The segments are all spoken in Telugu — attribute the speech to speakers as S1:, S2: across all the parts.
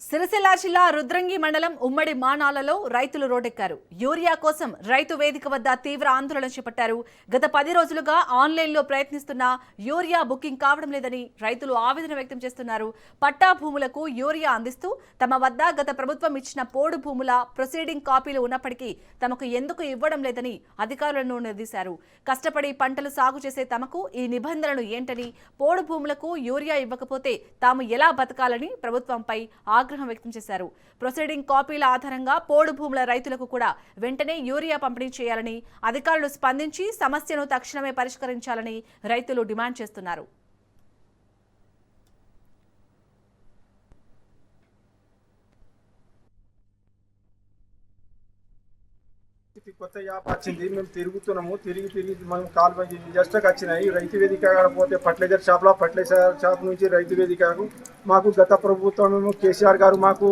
S1: సిరిసిల్ల జిల్లా రుద్రంగి మండలం ఉమ్మడి మానాలలో రైతులు రోడ్డెక్కారు. యూరియా కోసం రైతు వేదిక వద్ద తీవ్ర ఆందోళన చేపట్టారు. గత 10 రోజులుగా ఆన్లైన్లో ప్రయత్నిస్తున్నా యూరియా బుకింగ్ కావడం లేదని రైతులు ఆవేదన వ్యక్తం చేస్తున్నారు. పట్టా భూములకు యూరియా అందిస్తూ తమ వద్ద గత ప్రభుత్వం ఇచ్చిన పోడు భూముల ప్రొసీడింగ్ కాపీలు ఉన్నప్పటికీ తమకు ఎందుకు ఇవ్వడం లేదని అధికారులను నిలదీశారు. కష్టపడి పంటలు సాగు చేసే తమకు ఈ నిబంధనలు ఏంటని, పోడు భూములకు యూరియా ఇవ్వకపోతే తాము ఎలా బతకాలని ప్రభుత్వంపై ఆగ్రహం వ్యక్తం చేశారు. ప్రొసీడింగ్ కాపీల ఆధారంగా పోడు భూముల రైతులకు కూడా వెంటనే యూరియా పంపిణీ చేయాలని, అధికారులు స్పందించి సమస్యను తక్షణమే పరిష్కరించాలని రైతులు డిమాండ్ చేస్తున్నారు.
S2: కొత్త యాప్ వచ్చింది. మేము తిరుగుతున్నాము. తిరిగి మనం కాల్ జస్ట్కి వచ్చినాయి. రైతు వేదిక పోతే ఫర్టిలైజర్ షాప్ నుంచి రైతు వేదికకు మాకు గత ప్రభుత్వం కేసీఆర్ గారు మాకు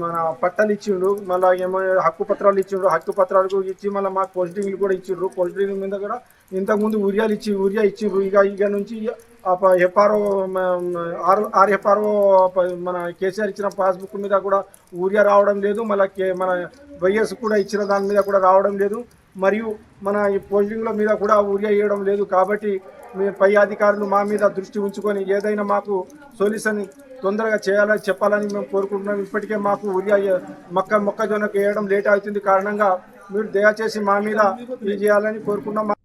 S2: మన పట్టాలు ఇచ్చిండ్రు. మళ్ళీ ఏమో హక్కు పత్రాలు ఇచ్చిండ్రు. హక్కు పత్రాలకు ఇచ్చి మళ్ళీ మాకు పోస్టింగ్లు కూడా ఇచ్చిండ్రు. పోస్టింగ్ మీద కూడా ఇంతకుముందు యూరియా ఇచ్చిండ్రు. ఇక నుంచి ఎఫ్ఆర్ఓ ఎఫ్ఆర్ఓ మన కేసీఆర్ ఇచ్చిన పాస్బుక్ మీద కూడా యూరియా రావడం లేదు. మళ్ళీ మన వైఎస్ కూడా ఇచ్చిన దాని మీద కూడా రావడం లేదు. మరియు మన ఈ పోస్టింగ్ల మీద కూడా యూరియా వేయడం లేదు. కాబట్టి పై అధికారులు మా మీద దృష్టి ఉంచుకొని ఏదైనా మాకు సొల్యూషన్ తొందరగా చేయాలని చెప్పాలని మేము కోరుకుంటున్నాం. ఇప్పటికే మాకు యూరియా మొక్కజొన్నకు వేయడం లేట్ అవుతుంది కారణంగా మీరు దయచేసి మా మీద ఇది చేయాలని కోరుకుంటున్నాం.